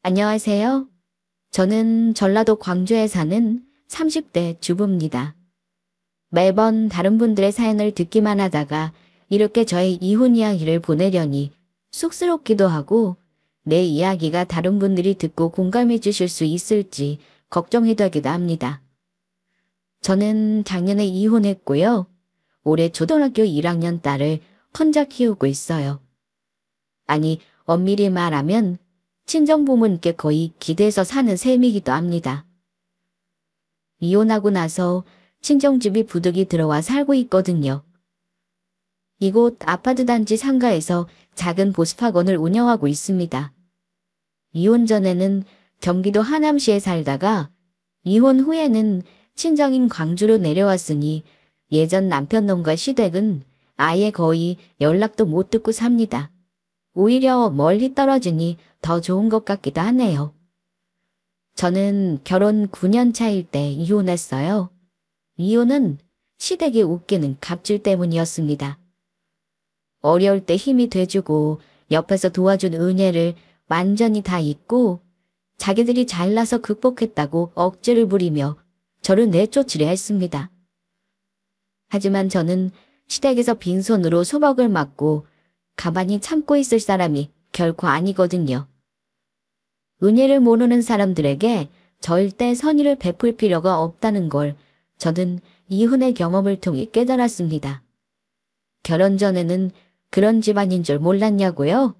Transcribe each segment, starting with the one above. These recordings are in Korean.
안녕하세요. 저는 전라도 광주에 사는 30대 주부입니다. 매번 다른 분들의 사연을 듣기만 하다가 이렇게 저의 이혼 이야기를 보내려니 쑥스럽기도 하고 내 이야기가 다른 분들이 듣고 공감해 주실 수 있을지 걱정이 되기도 합니다. 저는 작년에 이혼했고요. 올해 초등학교 1학년 딸을 혼자 키우고 있어요. 아니, 엄밀히 말하면 친정부모님께 거의 기대서 사는 셈이기도 합니다. 이혼하고 나서 친정집이 부득이 들어와 살고 있거든요. 이곳 아파트 단지 상가에서 작은 보습학원을 운영하고 있습니다. 이혼 전에는 경기도 하남시에 살다가 이혼 후에는 친정인 광주로 내려왔으니 예전 남편 놈과 시댁은 아예 거의 연락도 못 듣고 삽니다. 오히려 멀리 떨어지니 더 좋은 것 같기도 하네요. 저는 결혼 9년 차일 때 이혼했어요. 이혼은 시댁이 웃기는 갑질 때문이었습니다. 어려울 때 힘이 돼주고 옆에서 도와준 은혜를 완전히 다 잊고 자기들이 잘나서 극복했다고 억지를 부리며 저를 내쫓으려 했습니다. 하지만 저는 시댁에서 빈손으로 수박을 맞고 가만히 참고 있을 사람이 결코 아니거든요. 은혜를 모르는 사람들에게 절대 선의를 베풀 필요가 없다는 걸 저는 이혼의 경험을 통해 깨달았습니다. 결혼 전에는 그런 집안인 줄 몰랐냐고요?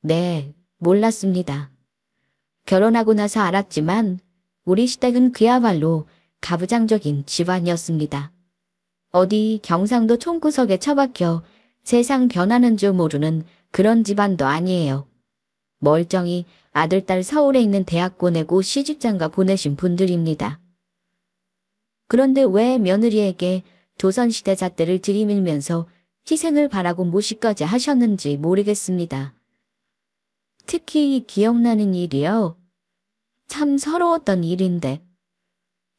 네, 몰랐습니다. 결혼하고 나서 알았지만 우리 시댁은 그야말로 가부장적인 집안이었습니다. 어디 경상도 총구석에 처박혀 세상 변하는 줄 모르는 그런 집안도 아니에요. 멀쩡히 아들, 딸 서울에 있는 대학 보내고 시집장가 보내신 분들입니다. 그런데 왜 며느리에게 조선시대 잣대를 들이밀면서 희생을 바라고 모시까지 하셨는지 모르겠습니다. 특히 기억나는 일이요. 참 서러웠던 일인데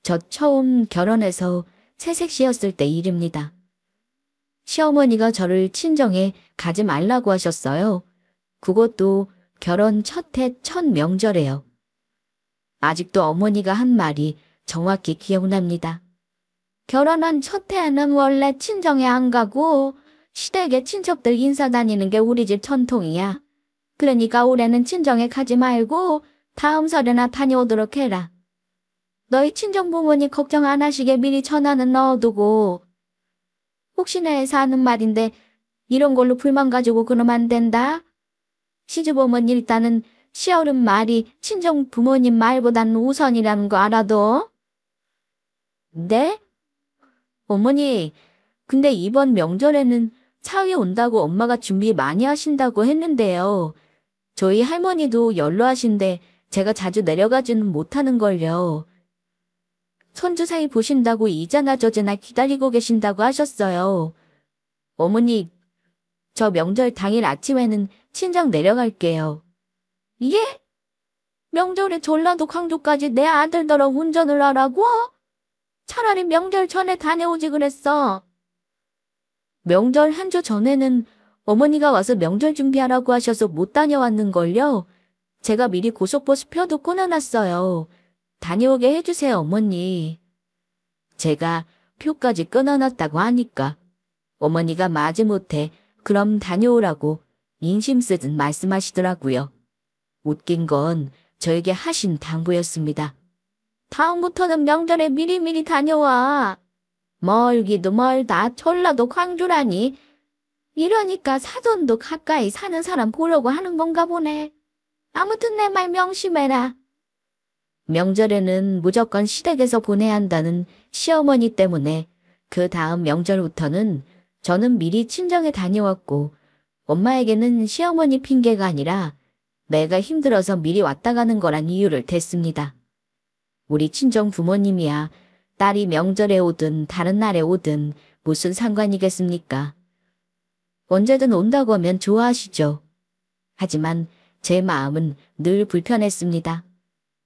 저 처음 결혼해서 새색시였을 때 일입니다. 시어머니가 저를 친정에 가지 말라고 하셨어요. 그것도 결혼 첫 해 첫 명절에요. 아직도 어머니가 한 말이 정확히 기억납니다. 결혼한 첫 해에는 원래 친정에 안 가고 시댁에 친척들 인사 다니는 게 우리 집 전통이야. 그러니까 올해는 친정에 가지 말고 다음 설에나 다녀오도록 해라. 너희 친정 부모님 걱정 안 하시게 미리 전화는 넣어두고. 혹시나 해서 하는 말인데 이런 걸로 불만 가지고 그러면 안 된다. 시집오면 일단은 시어른 말이 친정 부모님 말보다는 우선이라는 거 알아둬. 네? 어머니, 근데 이번 명절에는 사위 온다고 엄마가 준비 많이 하신다고 했는데요. 저희 할머니도 연로하신데 제가 자주 내려가지는 못하는걸요. 손주 사이 보신다고 이자나 저자나 기다리고 계신다고 하셨어요. 어머니, 저 명절 당일 아침에는 친정 내려갈게요. 예? 명절에 전라도 광주까지 내 아들더러 운전을 하라고? 차라리 명절 전에 다녀오지 그랬어. 명절 한 주 전에는 어머니가 와서 명절 준비하라고 하셔서 못 다녀왔는걸요. 제가 미리 고속버스 표도 끊어놨어요. 다녀오게 해주세요, 어머니. 제가 표까지 끊어놨다고 하니까 어머니가 마지못해 그럼 다녀오라고 인심 쓰듯 말씀하시더라고요. 웃긴 건 저에게 하신 당부였습니다. 다음부터는 명절에 미리미리 다녀와. 멀기도 멀다 전라도 광주라니. 이러니까 사돈도 가까이 사는 사람 보려고 하는 건가 보네. 아무튼 내 말 명심해라. 명절에는 무조건 시댁에서 보내야 한다는 시어머니 때문에 그 다음 명절부터는 저는 미리 친정에 다녀왔고 엄마에게는 시어머니 핑계가 아니라 내가 힘들어서 미리 왔다 가는 거란 이유를 댔습니다. 우리 친정 부모님이야 딸이 명절에 오든 다른 날에 오든 무슨 상관이겠습니까? 언제든 온다고 하면 좋아하시죠. 하지만 제 마음은 늘 불편했습니다.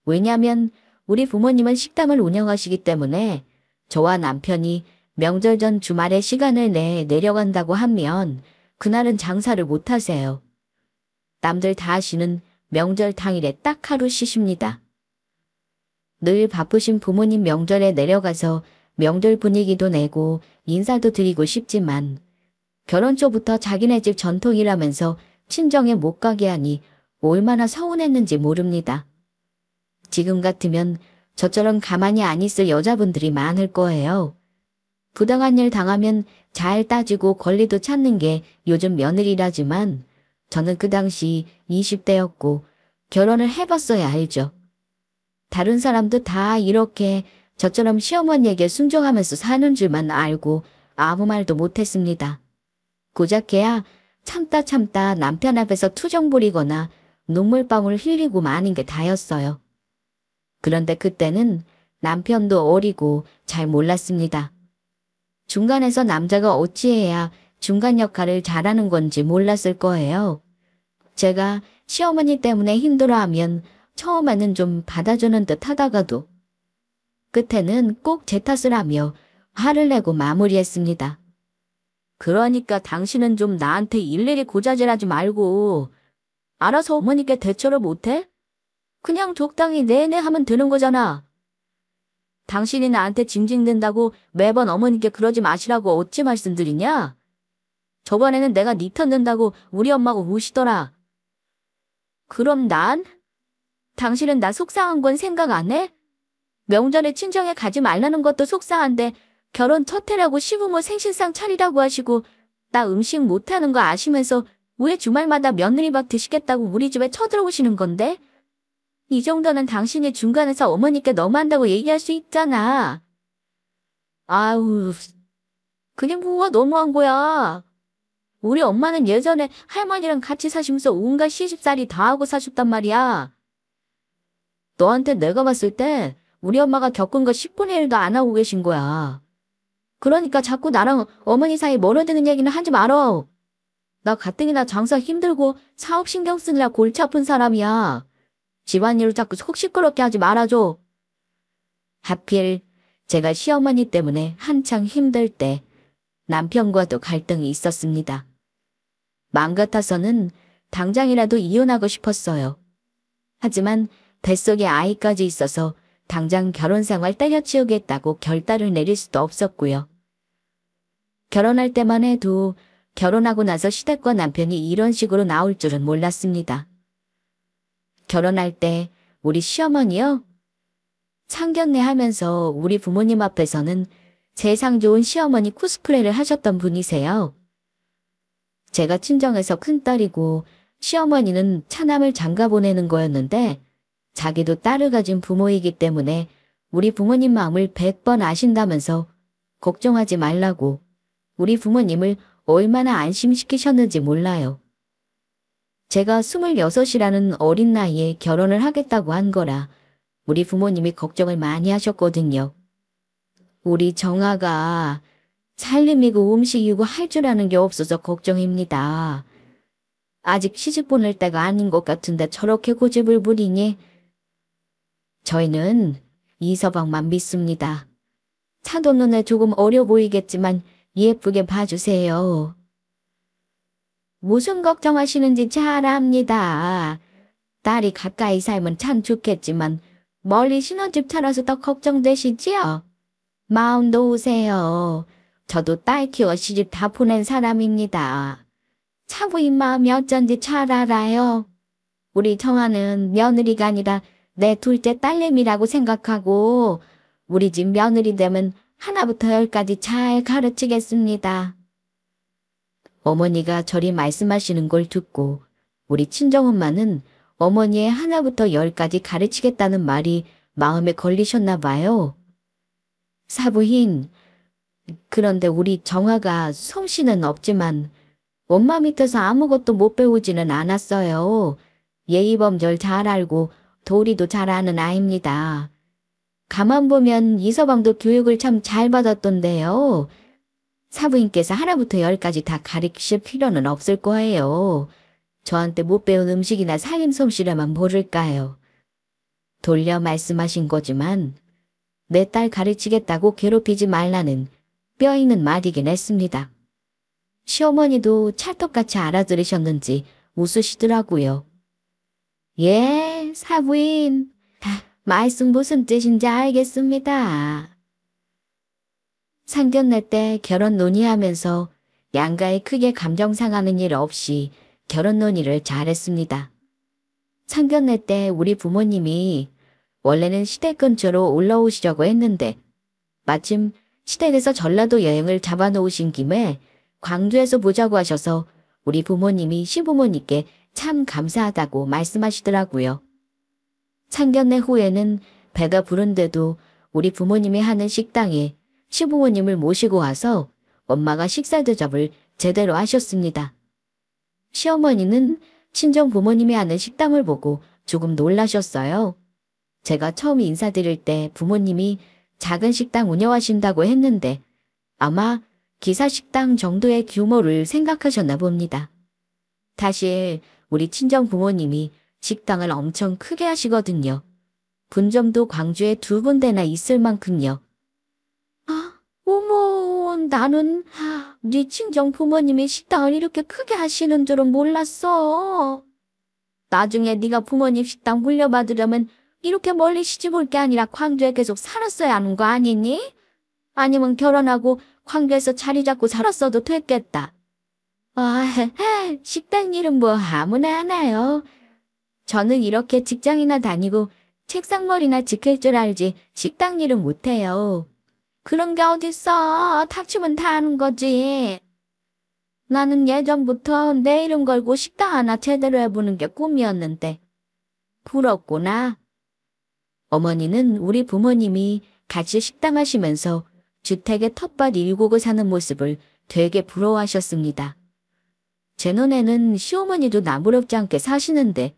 왜냐하면 우리 부모님은 식당을 운영하시기 때문에 저와 남편이 명절 전 주말에 시간을 내 내려간다고 하면 그날은 장사를 못 하세요. 남들 다 하시는 명절 당일에 딱 하루 쉬십니다. 늘 바쁘신 부모님 명절에 내려가서 명절 분위기도 내고 인사도 드리고 싶지만 결혼 초부터 자기네 집 전통이라면서 친정에 못 가게 하니 얼마나 서운했는지 모릅니다. 지금 같으면 저처럼 가만히 안 있을 여자분들이 많을 거예요. 부당한 일 당하면 잘 따지고 권리도 찾는 게 요즘 며느리라지만 저는 그 당시 20대였고 결혼을 해봤어야 알죠. 다른 사람도 다 이렇게 저처럼 시어머니에게 순종하면서 사는 줄만 알고 아무 말도 못했습니다. 고작해야 참다 남편 앞에서 투정 부리거나 눈물방울 흘리고 마는 게 다였어요. 그런데 그때는 남편도 어리고 잘 몰랐습니다. 중간에서 남자가 어찌해야 중간 역할을 잘하는 건지 몰랐을 거예요. 제가 시어머니 때문에 힘들어하면 처음에는 좀 받아주는 듯 하다가도 끝에는 꼭 제 탓을 하며 화를 내고 마무리했습니다. 그러니까 당신은 좀 나한테 일일이 고자질하지 말고 알아서 어머니께 대처를 못해? 그냥 적당히 네네 하면 되는 거잖아. 당신이 나한테 징징댄다고 매번 어머니께 그러지 마시라고 어찌 말씀드리냐? 저번에는 내가 니 탓낸다고 우리 엄마가 우시더라. 그럼 난? 당신은 나 속상한 건 생각 안 해? 명절에 친정에 가지 말라는 것도 속상한데 결혼 첫 해라고 시부모 생신상 차리라고 하시고 나 음식 못하는 거 아시면서 왜 주말마다 며느리밥 드시겠다고 우리 집에 쳐들어오시는 건데? 이 정도는 당신이 중간에서 어머니께 너무한다고 얘기할 수 있잖아. 아우, 그게 뭐가 너무한 거야. 우리 엄마는 예전에 할머니랑 같이 사시면서 온갖 시집살이 다 하고 사셨단 말이야. 너한테 내가 봤을 때 우리 엄마가 겪은 거 10분의 1도 안 하고 계신 거야. 그러니까 자꾸 나랑 어머니 사이 멀어드는 얘기는 하지 말어. 나 가뜩이나 장사 힘들고 사업 신경 쓰느라 골치 아픈 사람이야. 집안일을 자꾸 속 시끄럽게 하지 말아줘. 하필 제가 시어머니 때문에 한창 힘들 때 남편과도 갈등이 있었습니다. 마음 같아서는 당장이라도 이혼하고 싶었어요. 하지만 뱃속에 아이까지 있어서 당장 결혼 생활 때려치우겠다고 결단을 내릴 수도 없었고요. 결혼할 때만 해도 결혼하고 나서 시댁과 남편이 이런 식으로 나올 줄은 몰랐습니다. 결혼할 때 우리 시어머니요? 상견례 하면서 우리 부모님 앞에서는 세상 좋은 시어머니 코스프레를 하셨던 분이세요. 제가 친정에서 큰딸이고 시어머니는 차남을 장가 보내는 거였는데 자기도 딸을 가진 부모이기 때문에 우리 부모님 마음을 100번 아신다면서 걱정하지 말라고 우리 부모님을 얼마나 안심시키셨는지 몰라요. 제가 26이라는 어린 나이에 결혼을 하겠다고 한 거라 우리 부모님이 걱정을 많이 하셨거든요. 우리 정아가 살림이고 음식이고 할 줄 아는 게 없어서 걱정입니다. 아직 시집 보낼 때가 아닌 것 같은데 저렇게 고집을 부리니 저희는 이서방만 믿습니다. 차도 눈에 조금 어려 보이겠지만 예쁘게 봐주세요. 무슨 걱정하시는지 잘 압니다. 딸이 가까이 살면 참 좋겠지만 멀리 신혼집 차려서 더 걱정되시지요? 마음 놓으세요. 저도 딸 키워 시집 다 보낸 사람입니다. 차부인 마음이 어쩐지 잘 알아요. 우리 정아는 며느리가 아니라 내 둘째 딸내미라고 생각하고 우리 집 며느리 되면 하나부터 열까지 잘 가르치겠습니다. 어머니가 저리 말씀하시는 걸 듣고 우리 친정엄마는 어머니의 하나부터 열까지 가르치겠다는 말이 마음에 걸리셨나 봐요. 사부인, 그런데 우리 정아가 솜씨는 없지만 엄마 밑에서 아무것도 못 배우지는 않았어요. 예의범절 잘 알고 도리도 잘 아는 아이입니다. 가만 보면 이서방도 교육을 참 잘 받았던데요. 사부인께서 하나부터 열까지 다 가르치실 필요는 없을 거예요. 저한테 못 배운 음식이나 살림 솜씨라만 모를까요. 돌려 말씀하신 거지만 내 딸 가르치겠다고 괴롭히지 말라는 뼈있는 말이긴 했습니다. 시어머니도 찰떡같이 알아들으셨는지 웃으시더라고요. 예, 사부인. 말씀 무슨 뜻인지 알겠습니다. 상견례 때 결혼 논의하면서 양가에 크게 감정 상하는 일 없이 결혼 논의를 잘했습니다. 상견례 때 우리 부모님이 원래는 시댁 근처로 올라오시려고 했는데 마침 시댁에서 전라도 여행을 잡아놓으신 김에 광주에서 보자고 하셔서 우리 부모님이 시부모님께 참 감사하다고 말씀하시더라고요. 상견례 후에는 배가 부른데도 우리 부모님이 하는 식당에 시부모님을 모시고 와서 엄마가 식사 대접을 제대로 하셨습니다. 시어머니는 친정 부모님이 하는 식당을 보고 조금 놀라셨어요. 제가 처음 인사드릴 때 부모님이 작은 식당 운영하신다고 했는데 아마 기사식당 정도의 규모를 생각하셨나 봅니다. 사실 우리 친정 부모님이 식당을 엄청 크게 하시거든요. 분점도 광주에 2군데나 있을 만큼요. 어머, 나는 네 친정 부모님이 식당을 이렇게 크게 하시는 줄은 몰랐어. 나중에 네가 부모님 식당 물려받으려면 이렇게 멀리 시집 올 게 아니라 광주에 계속 살았어야 하는 거 아니니? 아니면 결혼하고 광주에서 자리 잡고 살았어도 됐겠다. 식당 이름 뭐 아무나 하나요. 저는 이렇게 직장이나 다니고 책상머리나 지킬 줄 알지 식당 일은 못해요. 그런 게 어딨어. 닥치면 다 하는 거지. 나는 예전부터 내 이름 걸고 식당 하나 제대로 해보는 게 꿈이었는데. 부럽구나. 어머니는 우리 부모님이 같이 식당 하시면서 주택에 텃밭 일구고 사는 모습을 되게 부러워하셨습니다. 제 눈에는 시어머니도 나무럽지 않게 사시는데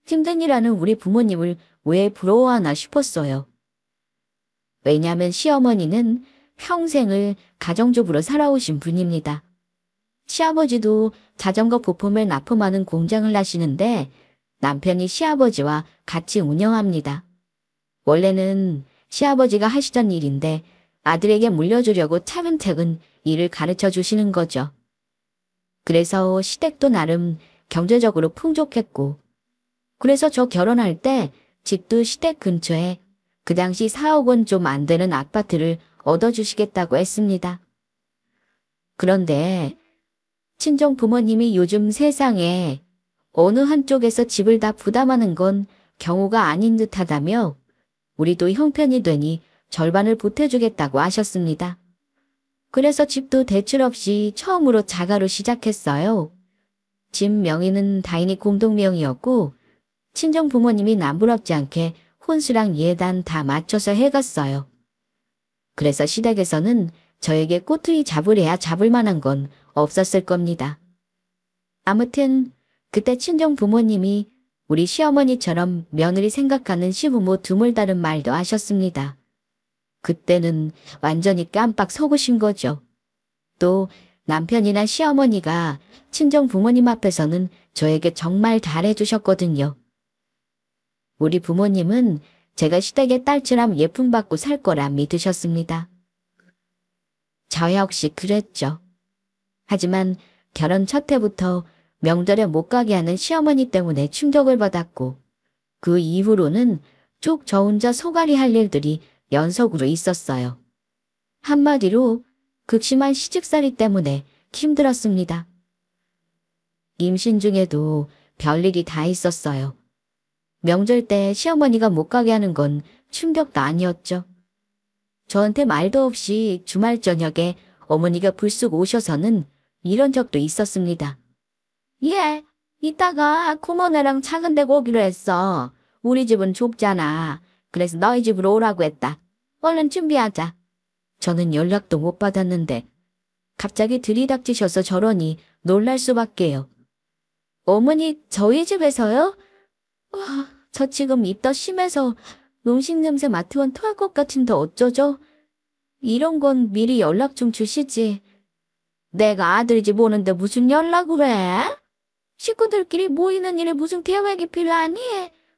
힘든 일하는 우리 부모님을 왜 부러워하나 싶었어요. 왜냐하면 시어머니는 평생을 가정주부로 살아오신 분입니다. 시아버지도 자전거 부품을 납품하는 공장을 하시는데 남편이 시아버지와 같이 운영합니다. 원래는 시아버지가 하시던 일인데 아들에게 물려주려고 차근차근 일을 가르쳐 주시는 거죠. 그래서 시댁도 나름 경제적으로 풍족했고 그래서 저 결혼할 때 집도 시댁 근처에 그 당시 4억 원 좀 안 되는 아파트를 얻어주시겠다고 했습니다. 그런데 친정 부모님이 요즘 세상에 어느 한쪽에서 집을 다 부담하는 건 경우가 아닌 듯하다며 우리도 형편이 되니 절반을 보태주겠다고 하셨습니다. 그래서 집도 대출 없이 처음으로 자가로 시작했어요. 집 명의는 다인이 공동명의였고 친정 부모님이 남부럽지 않게 혼수랑 예단 다 맞춰서 해갔어요. 그래서 시댁에서는 저에게 꼬투리 잡으래야 잡을 만한 건 없었을 겁니다. 아무튼 그때 친정 부모님이 우리 시어머니처럼 며느리 생각하는 시부모 드물다른 말도 하셨습니다. 그때는 완전히 깜빡 속으신 거죠. 또 남편이나 시어머니가 친정 부모님 앞에서는 저에게 정말 잘해주셨거든요. 우리 부모님은 제가 시댁의 딸처럼 예쁨 받고 살 거라 믿으셨습니다. 저 역시 그랬죠. 하지만 결혼 첫 해부터 명절에 못 가게 하는 시어머니 때문에 충격을 받았고 그 이후로는 쭉 저 혼자 소갈이 할 일들이 연속으로 있었어요. 한마디로 극심한 시집살이 때문에 힘들었습니다. 임신 중에도 별일이 다 있었어요. 명절 때 시어머니가 못 가게 하는 건 충격도 아니었죠. 저한테 말도 없이 주말 저녁에 어머니가 불쑥 오셔서는 이런 적도 있었습니다. 예, 이따가 고모네랑 작은 데 오기로 했어. 우리 집은 좁잖아. 그래서 너희 집으로 오라고 했다. 얼른 준비하자. 저는 연락도 못 받았는데 갑자기 들이닥치셔서 저러니 놀랄 수밖에요. 어머니 저희 집에서요? 저 지금 입덧 심해서 음식 냄새 맡으면 토할 것 같은데 어쩌죠? 이런 건 미리 연락 좀 주시지. 내가 아들 집 오는데 무슨 연락을 해? 식구들끼리 모이는 일에 무슨 계획이 필요하니?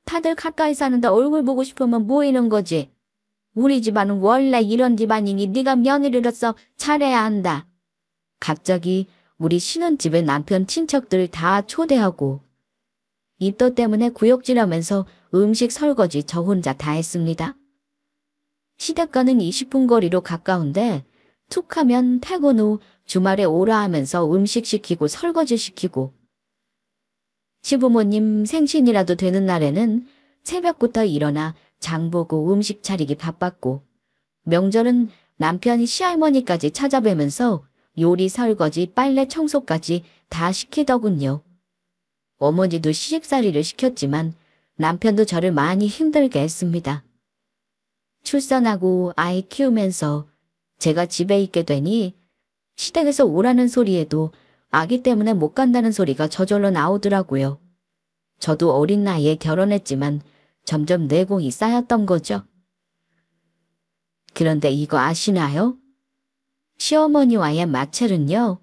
다들 가까이 사는데 얼굴 보고 싶으면 모이는 거지. 우리 집안은 원래 이런 집안이니 네가 며느리로서 잘해야 한다. 갑자기 우리 신혼집에 남편 친척들 다 초대하고 입덧 때문에 구역질하면서 음식 설거지 저 혼자 다 했습니다. 시댁과는 20분 거리로 가까운데 툭 하면 퇴근 후 주말에 오라 하면서 음식 시키고 설거지 시키고, 시부모님 생신이라도 되는 날에는 새벽부터 일어나 장 보고 음식 차리기 바빴고, 명절은 남편이 시할머니까지 찾아뵈면서 요리 설거지 빨래 청소까지 다 시키더군요. 어머니도 시집살이를 시켰지만 남편도 저를 많이 힘들게 했습니다. 출산하고 아이 키우면서 제가 집에 있게 되니 시댁에서 오라는 소리에도 아기 때문에 못 간다는 소리가 저절로 나오더라고요. 저도 어린 나이에 결혼했지만 점점 내공이 쌓였던 거죠. 그런데 이거 아시나요? 시어머니와의 마찰은요,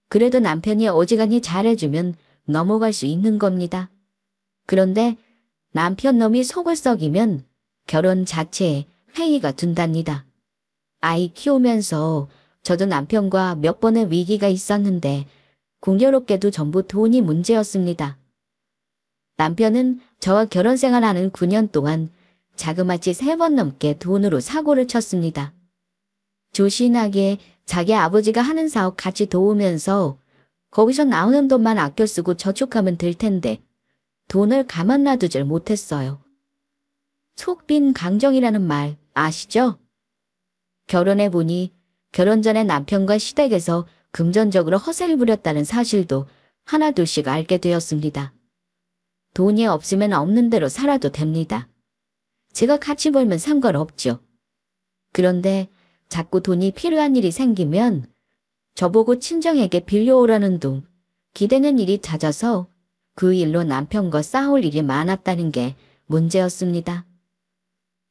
그래도 남편이 어지간히 잘해주면 넘어갈 수 있는 겁니다. 그런데 남편 놈이 속을 썩이면 결혼 자체에 회의가 든답니다. 아이 키우면서 저도 남편과 몇 번의 위기가 있었는데 공교롭게도 전부 돈이 문제였습니다. 남편은 저와 결혼 생활하는 9년 동안 자그마치 3번 넘게 돈으로 사고를 쳤습니다. 조신하게 자기 아버지가 하는 사업 같이 도우면서 거기서 나오는 돈만 아껴 쓰고 저축하면 될 텐데 돈을 가만 놔두질 못했어요. 속빈 강정이라는 말 아시죠? 결혼해보니 결혼 전에 남편과 시댁에서 금전적으로 허세를 부렸다는 사실도 하나둘씩 알게 되었습니다. 돈이 없으면 없는 대로 살아도 됩니다. 제가 같이 벌면 상관없죠. 그런데 자꾸 돈이 필요한 일이 생기면 저보고 친정에게 빌려오라는 둥 기대는 일이 잦아서 그 일로 남편과 싸울 일이 많았다는 게 문제였습니다.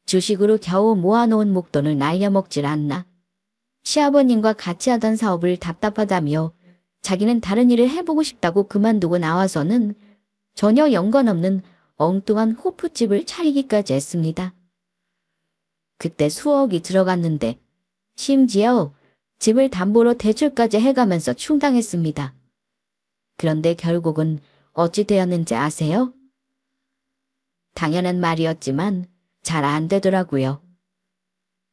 주식으로 겨우 모아놓은 목돈을 날려먹질 않나. 시아버님과 같이 하던 사업을 답답하다며 자기는 다른 일을 해보고 싶다고 그만두고 나와서는 전혀 연관없는 엉뚱한 호프집을 차리기까지 했습니다. 그때 수억이 들어갔는데 심지어 집을 담보로 대출까지 해가면서 충당했습니다. 그런데 결국은 어찌 되었는지 아세요? 당연한 말이었지만 잘 안 되더라고요.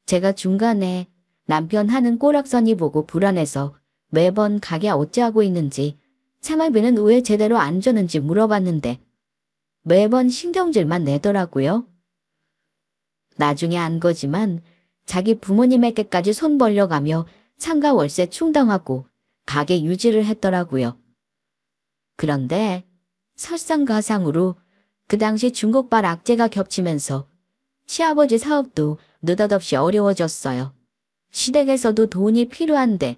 제가 중간에 남편 하는 꼬락서니 보고 불안해서 매번 가게 어찌하고 있는지 생활비는 왜 제대로 안 주는지 물어봤는데 매번 신경질만 내더라고요. 나중에 안 거지만 자기 부모님에게까지 손 벌려가며 상가 월세 충당하고 가게 유지를 했더라고요. 그런데 설상가상으로 그 당시 중국발 악재가 겹치면서 시아버지 사업도 느닷없이 어려워졌어요. 시댁에서도 돈이 필요한데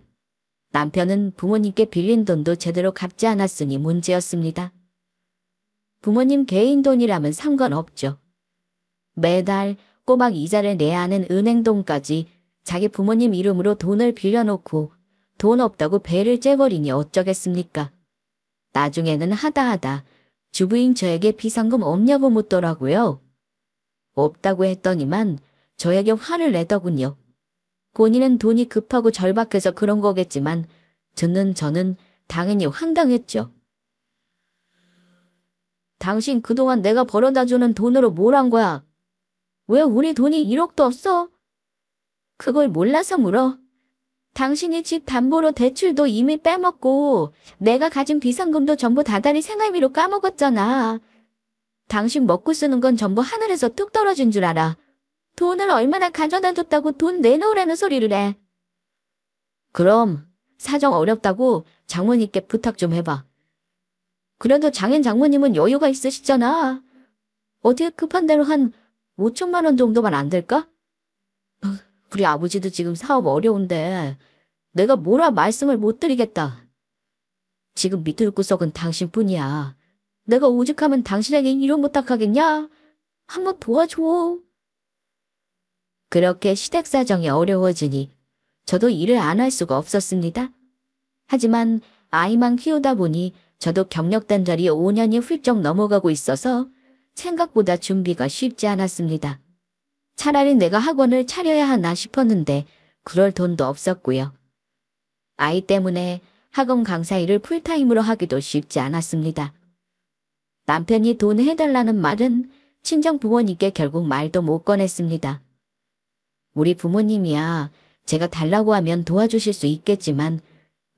남편은 부모님께 빌린 돈도 제대로 갚지 않았으니 문제였습니다. 부모님 개인 돈이라면 상관없죠. 매달 꼬박 이자를 내야 하는 은행돈까지 자기 부모님 이름으로 돈을 빌려놓고 돈 없다고 배를 째버리니 어쩌겠습니까? 나중에는 하다하다 주부인 저에게 비상금 없냐고 묻더라고요. 없다고 했더니만 저에게 화를 내더군요. 본인은 돈이 급하고 절박해서 그런 거겠지만 저는 당연히 황당했죠. 당신 그동안 내가 벌어다 주는 돈으로 뭘 한 거야? 왜 우리 돈이 1억도 없어? 그걸 몰라서 물어. 당신이 집 담보로 대출도 이미 빼먹고 내가 가진 비상금도 전부 다달이 생활비로 까먹었잖아. 당신 먹고 쓰는 건 전부 하늘에서 뚝 떨어진 줄 알아. 돈을 얼마나 가져다 줬다고 돈 내놓으라는 소리를 해. 그럼 사정 어렵다고 장모님께 부탁 좀 해봐. 그래도 장모님은 여유가 있으시잖아. 어떻게 급한 대로 한 5천만 원 정도만 안 될까? 우리 아버지도 지금 사업 어려운데 내가 뭐라 말씀을 못 드리겠다. 지금 밑을 구석은 당신뿐이야. 내가 오죽하면 당신에게 이런 부탁하겠냐? 한번 도와줘. 그렇게 시댁 사정이 어려워지니 저도 일을 안 할 수가 없었습니다. 하지만 아이만 키우다 보니 저도 경력 단절이 5년이 훌쩍 넘어가고 있어서 생각보다 준비가 쉽지 않았습니다. 차라리 내가 학원을 차려야 하나 싶었는데 그럴 돈도 없었고요. 아이 때문에 학원 강사 일을 풀타임으로 하기도 쉽지 않았습니다. 남편이 돈 해달라는 말은 친정 부모님께 결국 말도 못 꺼냈습니다. 우리 부모님이야 제가 달라고 하면 도와주실 수 있겠지만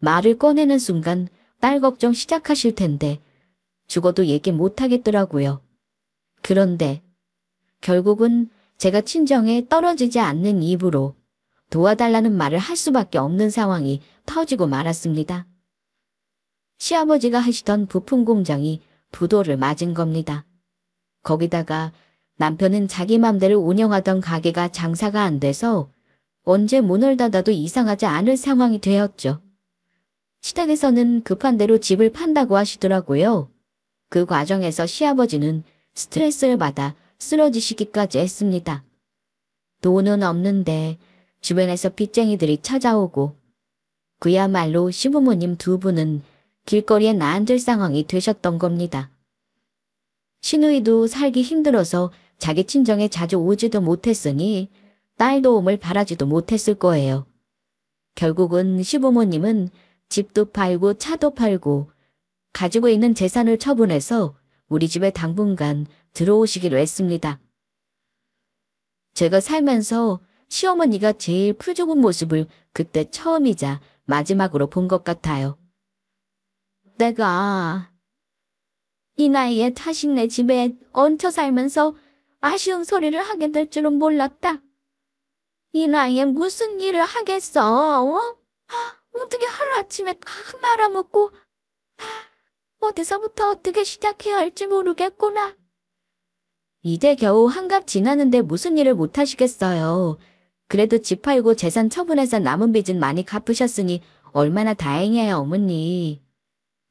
말을 꺼내는 순간 딸 걱정 시작하실 텐데 죽어도 얘기 못 하겠더라고요. 그런데 결국은 제가 친정에 떨어지지 않는 입으로 도와달라는 말을 할 수밖에 없는 상황이 터지고 말았습니다. 시아버지가 하시던 부품 공장이 부도를 맞은 겁니다. 거기다가 남편은 자기 맘대로 운영하던 가게가 장사가 안 돼서 언제 문을 닫아도 이상하지 않을 상황이 되었죠. 시댁에서는 급한 대로 집을 판다고 하시더라고요. 그 과정에서 시아버지는 스트레스를 받아 쓰러지시기까지 했습니다. 돈은 없는데 주변에서 빚쟁이들이 찾아오고 그야말로 시부모님 두 분은 길거리에 나앉을 상황이 되셨던 겁니다. 시누이도 살기 힘들어서 자기 친정에 자주 오지도 못했으니 딸 도움을 바라지도 못했을 거예요. 결국은 시부모님은 집도 팔고 차도 팔고 가지고 있는 재산을 처분해서 우리 집에 당분간 들어오시기로 했습니다. 제가 살면서 시어머니가 제일 풀 죽은 모습을 그때 처음이자 마지막으로 본 것 같아요. 내가 이 나이에 다시 내 집에 얹혀 살면서 아쉬운 소리를 하게 될 줄은 몰랐다. 이 나이에 무슨 일을 하겠어? 어떻게 하루아침에 다 말아먹고 어디서부터 어떻게 시작해야 할지 모르겠구나. 이제 겨우 한갑 지나는데 무슨 일을 못하시겠어요. 그래도 집 팔고 재산 처분해서 남은 빚은 많이 갚으셨으니 얼마나 다행이에요, 어머니.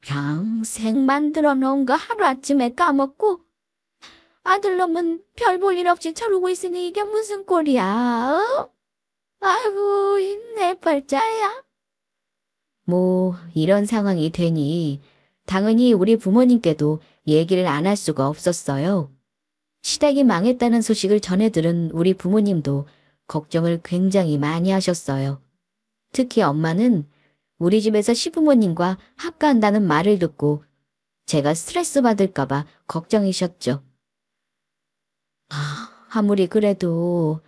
평생 만들어 놓은 거 하루아침에 까먹고 아들놈은 별 볼 일 없이 저러고 있으니 이게 무슨 꼴이야? 아이고, 내 팔자야. 이런 상황이 되니 당연히 우리 부모님께도 얘기를 안 할 수가 없었어요. 시댁이 망했다는 소식을 전해 들은 우리 부모님도 걱정을 굉장히 많이 하셨어요. 특히 엄마는 우리 집에서 시부모님과 합가한다는 말을 듣고 제가 스트레스 받을까봐 걱정이셨죠. 아무리 그래도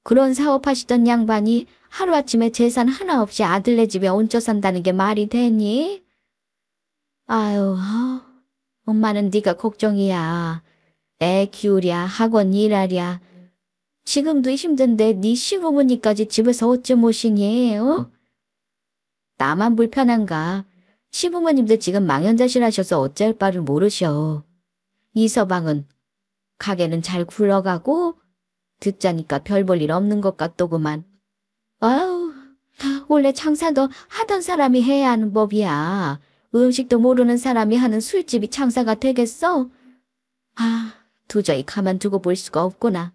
그런 사업하시던 양반이 하루아침에 재산 하나 없이 아들네 집에 얹혀 산다는 게 말이 되니? 아유, 엄마는 네가 걱정이야. 애 키우랴, 학원 일하랴. 지금도 힘든데 네 시부모님까지 집에서 어찌 모시니? 나만 불편한가? 시부모님들 지금 망연자실하셔서 어쩔 바를 모르셔. 이 서방은 가게는 잘 굴러가고 듣자니까 별 볼 일 없는 것 같더구만. 아유, 원래 장사도 하던 사람이 해야 하는 법이야. 음식도 모르는 사람이 하는 술집이 장사가 되겠어? 도저히 가만두고 볼 수가 없구나.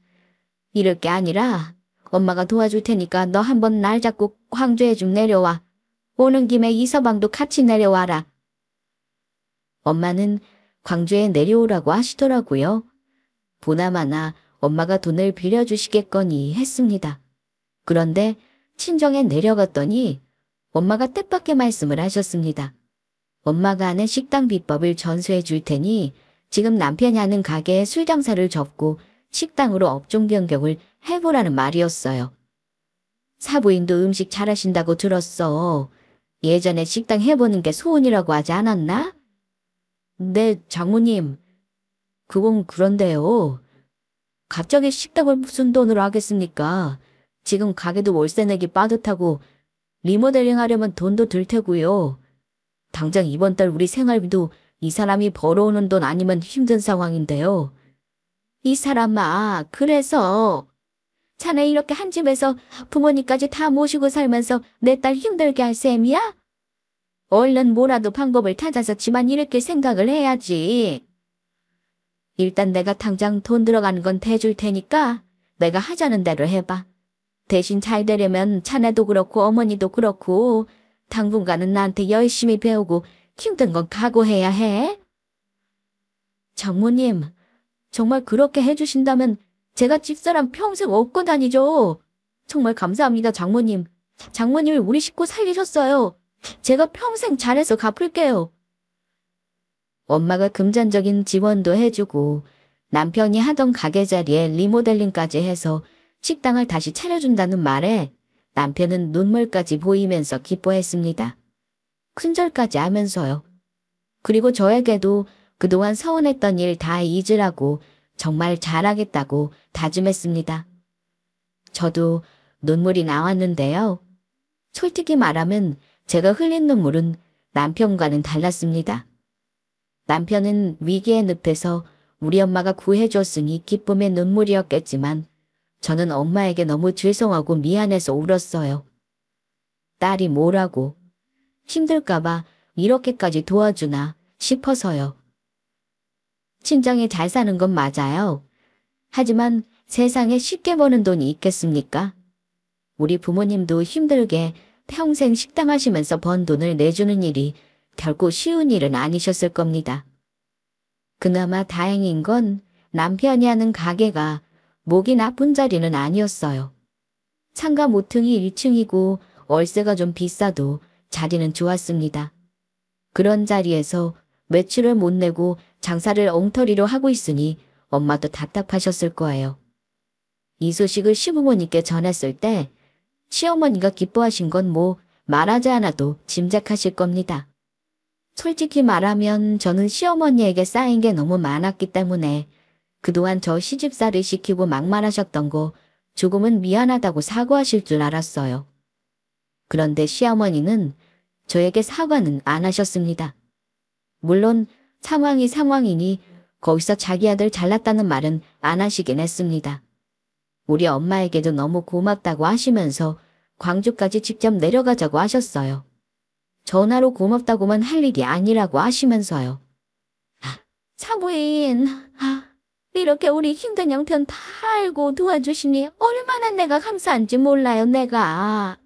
이럴 게 아니라 엄마가 도와줄 테니까 너 한번 날 잡고 광주에 좀 내려와. 오는 김에 이 서방도 같이 내려와라. 엄마는 광주에 내려오라고 하시더라고요. 보나마나 엄마가 돈을 빌려주시겠거니 했습니다. 그런데 친정에 내려갔더니 엄마가 뜻밖의 말씀을 하셨습니다. 엄마가 아는 식당 비법을 전수해 줄 테니 지금 남편이 하는 가게에 술 장사를 접고 식당으로 업종 변경을 해보라는 말이었어요. 사부인도 음식 잘하신다고 들었어. 예전에 식당 해보는 게 소원이라고 하지 않았나? 네, 장모님. 그건 그런데요. 갑자기 식당을 무슨 돈으로 하겠습니까? 지금 가게도 월세 내기 빠듯하고 리모델링 하려면 돈도 들 테고요. 당장 이번 달 우리 생활비도 이 사람이 벌어오는 돈 아니면 힘든 상황인데요. 이 사람아, 그래서 자네 이렇게 한 집에서 부모님까지 다 모시고 살면서 내 딸 힘들게 할 셈이야? 얼른 뭐라도 방법을 찾아서 집안 일으킬 생각을 해야지. 일단 내가 당장 돈 들어가는 건 대줄 테니까 내가 하자는 대로 해봐. 대신 잘 되려면 자네도 그렇고 어머니도 그렇고 당분간은 나한테 열심히 배우고 힘든 건 각오해야 해. 장모님, 정말 그렇게 해주신다면 제가 집사람 평생 업고 다니죠. 정말 감사합니다, 장모님. 장모님을 우리 식구 살리셨어요. 제가 평생 잘해서 갚을게요. 엄마가 금전적인 지원도 해주고 남편이 하던 가게 자리에 리모델링까지 해서 식당을 다시 차려준다는 말에 남편은 눈물까지 보이면서 기뻐했습니다. 큰절까지 하면서요. 그리고 저에게도 그동안 서운했던 일 다 잊으라고 정말 잘하겠다고 다짐했습니다. 저도 눈물이 나왔는데요. 솔직히 말하면 제가 흘린 눈물은 남편과는 달랐습니다. 남편은 위기의 늪에서 우리 엄마가 구해줬으니 기쁨의 눈물이었겠지만 저는 엄마에게 너무 죄송하고 미안해서 울었어요. 딸이 뭐라고 힘들까봐 이렇게까지 도와주나 싶어서요. 친정이 잘 사는 건 맞아요. 하지만 세상에 쉽게 버는 돈이 있겠습니까? 우리 부모님도 힘들게 평생 식당 하시면서 번 돈을 내주는 일이 결코 쉬운 일은 아니셨을 겁니다. 그나마 다행인 건 남편이 하는 가게가 목이 나쁜 자리는 아니었어요. 상가 모퉁이 1층이고 월세가 좀 비싸도 자리는 좋았습니다. 그런 자리에서 매출을 못 내고 장사를 엉터리로 하고 있으니 엄마도 답답하셨을 거예요. 이 소식을 시부모님께 전했을 때 시어머니가 기뻐하신 건 뭐 말하지 않아도 짐작하실 겁니다. 솔직히 말하면 저는 시어머니에게 쌓인 게 너무 많았기 때문에 그동안 저 시집살이 시키고 막말하셨던 거 조금은 미안하다고 사과하실 줄 알았어요. 그런데 시어머니는 저에게 사과는 안 하셨습니다. 물론 상황이 상황이니 거기서 자기 아들 잘났다는 말은 안 하시긴 했습니다. 우리 엄마에게도 너무 고맙다고 하시면서 광주까지 직접 내려가자고 하셨어요. 전화로 고맙다고만 할 일이 아니라고 하시면서요. 사부인, 이렇게 우리 힘든 형편 다 알고 도와주시니 얼마나 내가 감사한지 몰라요, 내가.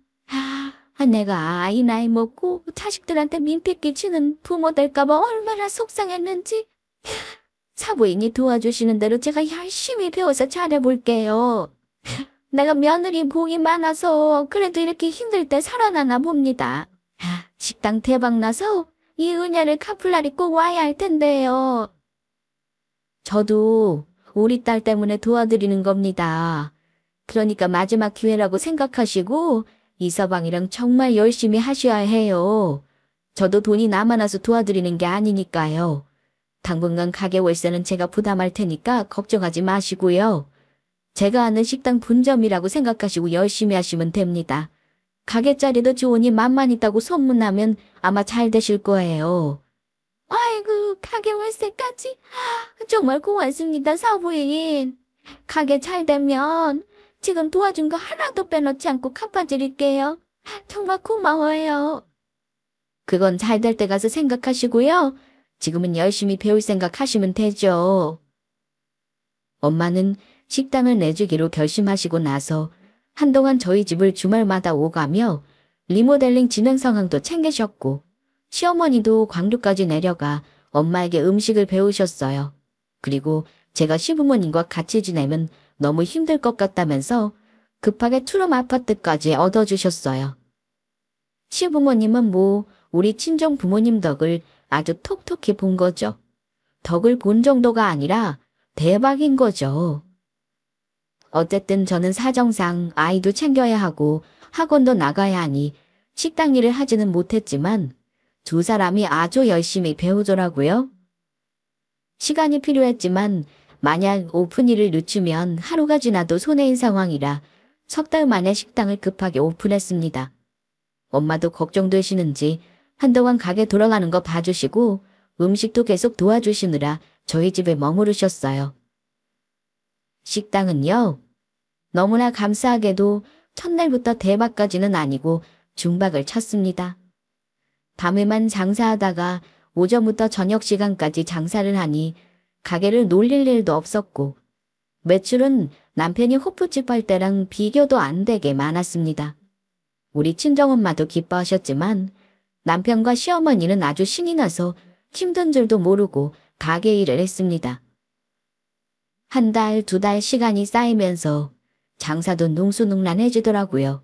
내가 이 나이 먹고 자식들한테 민폐 끼치는 부모 될까봐 얼마나 속상했는지. 사부인이 도와주시는 대로 제가 열심히 배워서 잘해볼게요. 내가 며느리 복이 많아서 그래도 이렇게 힘들 때 살아나나 봅니다. 식당 대박 나서 이 은혜를 갚을 날이 꼭 와야 할 텐데요. 저도 우리 딸 때문에 도와드리는 겁니다. 그러니까 마지막 기회라고 생각하시고 이서방이랑 정말 열심히 하셔야 해요. 저도 돈이 남아나서 도와드리는 게 아니니까요. 당분간 가게 월세는 제가 부담할 테니까 걱정하지 마시고요. 제가 아는 식당 분점이라고 생각하시고 열심히 하시면 됩니다. 가게 자리도 좋으니 맘만 있다고 소문나면 아마 잘 되실 거예요. 아이고, 가게 월세까지? 정말 고맙습니다, 사부인. 가게 잘 되면 지금 도와준 거 하나도 빼놓지 않고 갚아드릴게요. 정말 고마워요. 그건 잘 될 때 가서 생각하시고요. 지금은 열심히 배울 생각하시면 되죠. 엄마는 식당을 내주기로 결심하시고 나서 한동안 저희 집을 주말마다 오가며 리모델링 진행 상황도 챙기셨고 시어머니도 광주까지 내려가 엄마에게 음식을 배우셨어요. 그리고 제가 시부모님과 같이 지내면 너무 힘들 것 같다면서 급하게 투룸 아파트까지 얻어주셨어요. 시부모님은 뭐 우리 친정 부모님 덕을 아주 톡톡히 본 거죠. 덕을 본 정도가 아니라 대박인 거죠. 어쨌든 저는 사정상 아이도 챙겨야 하고 학원도 나가야 하니 식당 일을 하지는 못했지만 두 사람이 아주 열심히 배우더라고요. 시간이 필요했지만 만약 오픈일을 늦추면 하루가 지나도 손해인 상황이라 석 달 만에 식당을 급하게 오픈했습니다. 엄마도 걱정되시는지 한동안 가게 돌아가는 거 봐주시고 음식도 계속 도와주시느라 저희 집에 머무르셨어요. 식당은요, 너무나 감사하게도 첫날부터 대박까지는 아니고 중박을 쳤습니다. 밤에만 장사하다가 오전부터 저녁 시간까지 장사를 하니 가게를 놀릴 일도 없었고 매출은 남편이 호프집 할 때랑 비교도 안 되게 많았습니다. 우리 친정엄마도 기뻐하셨지만 남편과 시어머니는 아주 신이 나서 힘든 줄도 모르고 가게 일을 했습니다. 한 달, 두 달 시간이 쌓이면서 장사도 능수능란해지더라고요.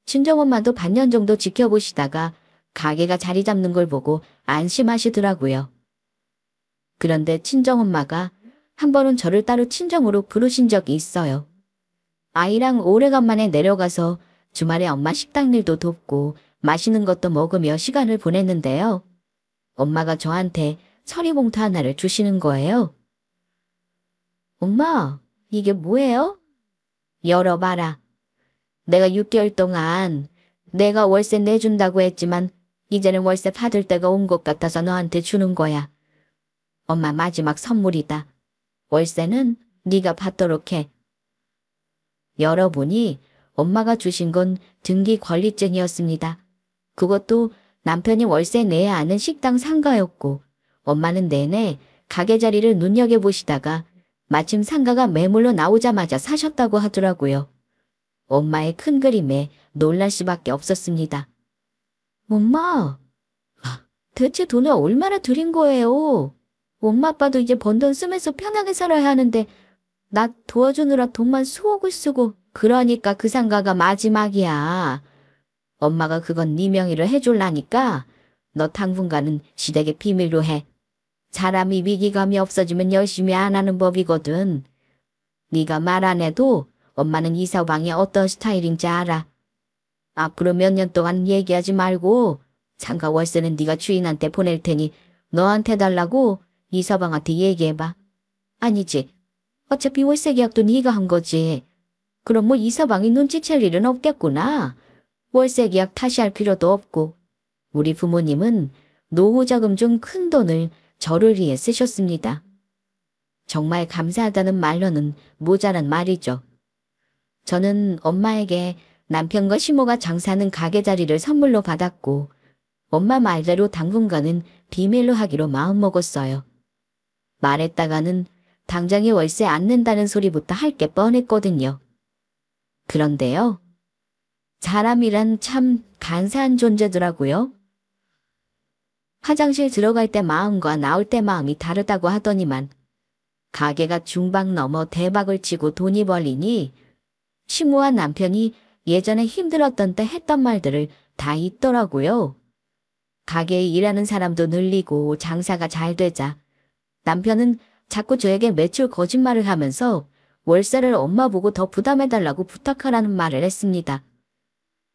친정엄마도 반년 정도 지켜보시다가 가게가 자리 잡는 걸 보고 안심하시더라고요. 그런데 친정엄마가 한 번은 저를 따로 친정으로 부르신 적이 있어요. 아이랑 오래간만에 내려가서 주말에 엄마 식당 일도 돕고 맛있는 것도 먹으며 시간을 보냈는데요. 엄마가 저한테 서리봉투 하나를 주시는 거예요. 엄마, 이게 뭐예요? 열어봐라. 내가 6개월 동안 내가 월세 내준다고 했지만 이제는 월세 받을 때가 온 것 같아서 너한테 주는 거야. 엄마 마지막 선물이다. 월세는 네가 받도록 해. 열어보니 엄마가 주신 건 등기 권리증이었습니다. 그것도 남편이 월세 내야 하는 식당 상가였고 엄마는 내내 가게 자리를 눈여겨보시다가 마침 상가가 매물로 나오자마자 사셨다고 하더라고요. 엄마의 큰 그림에 놀랄 수밖에 없었습니다. 엄마, 대체 돈을 얼마나 드린 거예요? 엄마 아빠도 이제 번 돈 쓰면서 편하게 살아야 하는데 나 도와주느라 돈만 수억을 쓰고 그러니까 그 상가가 마지막이야. 엄마가 그건 네 명의로 해줄라니까 너 당분간은 시댁의 비밀로 해. 사람이 위기감이 없어지면 열심히 안 하는 법이거든. 네가 말 안 해도 엄마는 이 서방이 어떤 스타일인지 알아. 앞으로 몇 년 동안 얘기하지 말고 상가 월세는 네가 주인한테 보낼 테니 너한테 달라고 이 서방한테 얘기해봐. 아니지. 어차피 월세 계약도 네가 한 거지. 그럼 뭐 이 서방이 눈치챌 일은 없겠구나. 월세 계약 다시 할 필요도 없고. 우리 부모님은 노후자금 중 큰 돈을 저를 위해 쓰셨습니다. 정말 감사하다는 말로는 모자란 말이죠. 저는 엄마에게 남편과 시모가 장사하는 가게 자리를 선물로 받았고 엄마 말대로 당분간은 비밀로 하기로 마음먹었어요. 말했다가는 당장에 월세 안 낸다는 소리부터 할 게 뻔했거든요. 그런데요. 사람이란 참 간사한 존재더라고요. 화장실 들어갈 때 마음과 나올 때 마음이 다르다고 하더니만 가게가 중박 넘어 대박을 치고 돈이 벌리니 시모와 남편이 예전에 힘들었던 때 했던 말들을 다 잊더라고요. 가게에 일하는 사람도 늘리고 장사가 잘 되자 남편은 자꾸 저에게 매출 거짓말을 하면서 월세를 엄마 보고 더 부담해달라고 부탁하라는 말을 했습니다.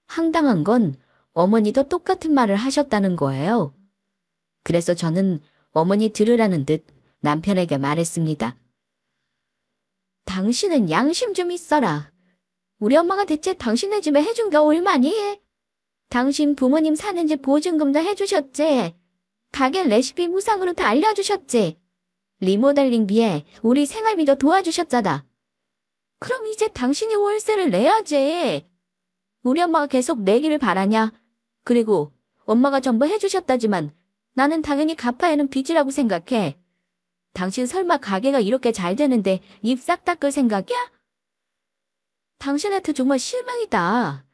황당한 건 어머니도 똑같은 말을 하셨다는 거예요. 그래서 저는 어머니 들으라는 듯 남편에게 말했습니다. 당신은 양심 좀 있어라. 우리 엄마가 대체 당신네 집에 해준 게 얼마니? 당신 부모님 사는 집 보증금도 해주셨지. 가게 레시피 무상으로 다 알려주셨지. 리모델링비에 우리 생활비도 도와주셨잖아. 그럼 이제 당신이 월세를 내야지. 우리 엄마가 계속 내기를 바라냐? 그리고 엄마가 전부 해주셨다지만 나는 당연히 갚아야 하는 빚이라고 생각해. 당신 설마 가게가 이렇게 잘 되는데 입 싹 닦을 생각이야? 당신한테 정말 실망이다.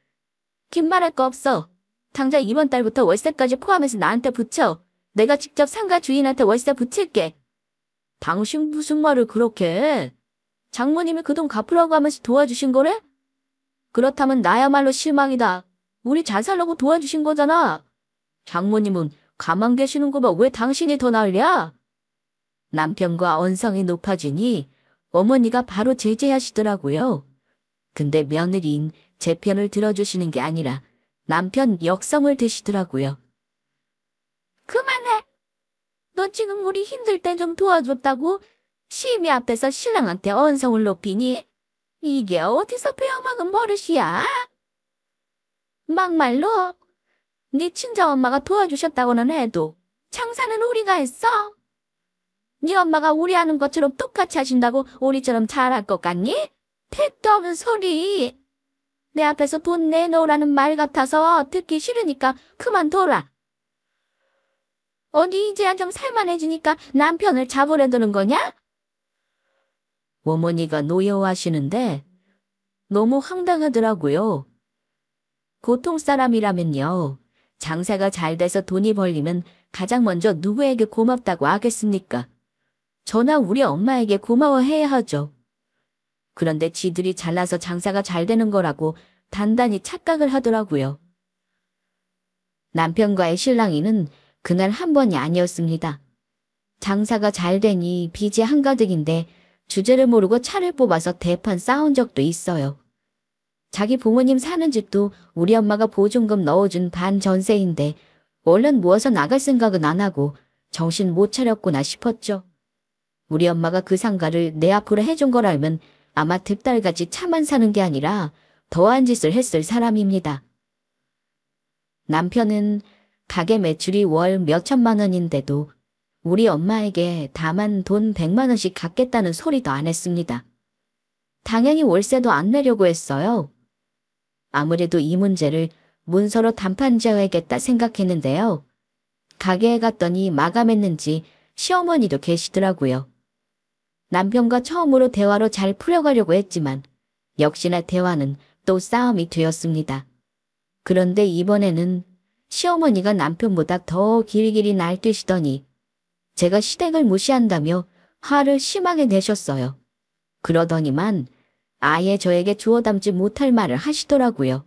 긴 말할 거 없어. 당장 이번 달부터 월세까지 포함해서 나한테 붙여. 내가 직접 상가 주인한테 월세 붙일게. 당신 무슨 말을 그렇게 해? 장모님이 그 돈 갚으라고 하면서 도와주신 거래? 그렇다면 나야말로 실망이다. 우리 잘 살려고 도와주신 거잖아. 장모님은 가만 계시는 거면 왜 당신이 더 난리야? 남편과 언성이 높아지니 어머니가 바로 제재하시더라고요. 근데 며느리인 제 편을 들어주시는 게 아니라 남편 역성을 드시더라고요. 그만해. 너 지금 우리 힘들 때 좀 도와줬다고 시임이 앞에서 신랑한테 언성을 높이니 이게 어디서 배워먹은 버릇이야? 막말로 네 친정엄마가 도와주셨다고는 해도 장사는 우리가 했어. 네 엄마가 우리 하는 것처럼 똑같이 하신다고 우리처럼 잘할 것 같니? 택도 없는 소리. 내 앞에서 돈 내놓으라는 말 같아서 듣기 싫으니까 그만둬라. 어디 이제야 좀 살만해지니까 남편을 잡으려드는 거냐? 어머니가 노여워하시는데 너무 황당하더라고요. 고통 사람이라면요. 장사가 잘 돼서 돈이 벌리면 가장 먼저 누구에게 고맙다고 하겠습니까? 저나 우리 엄마에게 고마워해야 하죠. 그런데 지들이 잘나서 장사가 잘 되는 거라고 단단히 착각을 하더라고요. 남편과의 실랑이는 그날 한 번이 아니었습니다. 장사가 잘 되니 빚이 한가득인데 주제를 모르고 차를 뽑아서 대판 싸운 적도 있어요. 자기 부모님 사는 집도 우리 엄마가 보증금 넣어준 반 전세인데 얼른 모아서 나갈 생각은 안 하고 정신 못 차렸구나 싶었죠. 우리 엄마가 그 상가를 내 앞으로 해준 걸 알면 아마 득달같이 차만 사는 게 아니라 더한 짓을 했을 사람입니다. 남편은 가게 매출이 월 몇천만 원인데도 우리 엄마에게 다만 돈 100만 원씩 갚겠다는 소리도 안 했습니다. 당연히 월세도 안 내려고 했어요. 아무래도 이 문제를 문서로 담판 지어야겠다 생각했는데요. 가게에 갔더니 마감했는지 시어머니도 계시더라고요. 남편과 처음으로 대화로 잘 풀어가려고 했지만 역시나 대화는 또 싸움이 되었습니다. 그런데 이번에는 시어머니가 남편보다 더 길길이 날뛰시더니 제가 시댁을 무시한다며 화를 심하게 내셨어요. 그러더니만 아예 저에게 주워 담지 못할 말을 하시더라고요.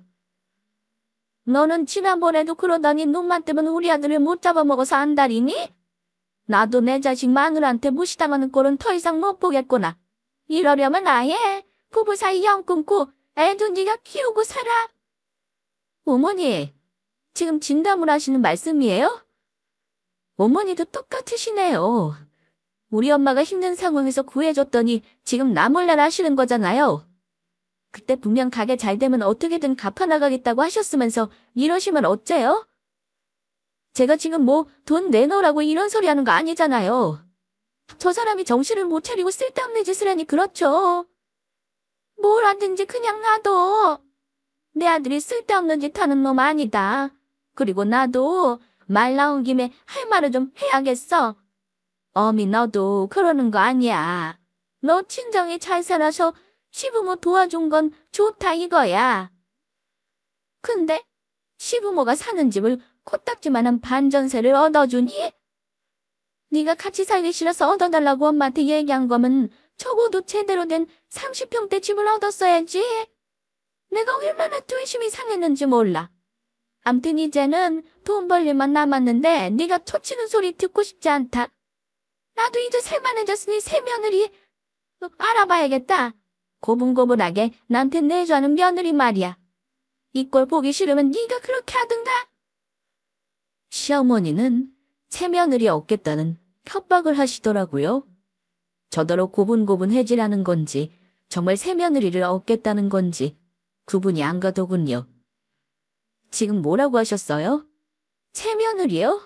너는 지난번에도 그러더니 눈만 뜨면 우리 아들을 못 잡아먹어서 안달이니? 나도 내 자식 마누라한테 무시당하는 꼴은 더 이상 못 보겠구나. 이러려면 아예 부부 사이 영 끊고 애도 네가 키우고 살아. 어머니, 지금 진담을 하시는 말씀이에요? 어머니도 똑같으시네요. 우리 엄마가 힘든 상황에서 구해줬더니 지금 나 몰라 하시는 거잖아요. 그때 분명 가게 잘 되면 어떻게든 갚아나가겠다고 하셨으면서 이러시면 어째요? 제가 지금 뭐 돈 내놓으라고 이런 소리 하는 거 아니잖아요. 저 사람이 정신을 못 차리고 쓸데없는 짓을 하니 그렇죠. 뭘 하든지 그냥 놔둬. 내 아들이 쓸데없는 짓 하는 놈 아니다. 그리고 나도 말 나온 김에 할 말을 좀 해야겠어. 어미 너도 그러는 거 아니야. 너 친정이 잘 살아서 시부모 도와준 건 좋다 이거야. 근데 시부모가 사는 집을 코딱지만한 반전세를 얻어주니? 네가 같이 살기 싫어서 얻어달라고 엄마한테 얘기한 거면 적어도 제대로 된 30평대 집을 얻었어야지. 내가 얼마나 뚜심이 상했는지 몰라. 암튼 이제는 돈 벌 일만 남았는데 네가 초치는 소리 듣고 싶지 않다. 나도 이제 살만해졌으니 새 며느리 알아봐야겠다. 고분고분하게 나한테 내주하는 며느리 말이야. 이 꼴 보기 싫으면 네가 그렇게 하든가. 시어머니는 새 며느리 얻겠다는 협박을 하시더라고요. 저더러 고분고분해지라는 건지 정말 새 며느리를 얻겠다는 건지 구분이 안 가더군요. 지금 뭐라고 하셨어요? 새 며느리요?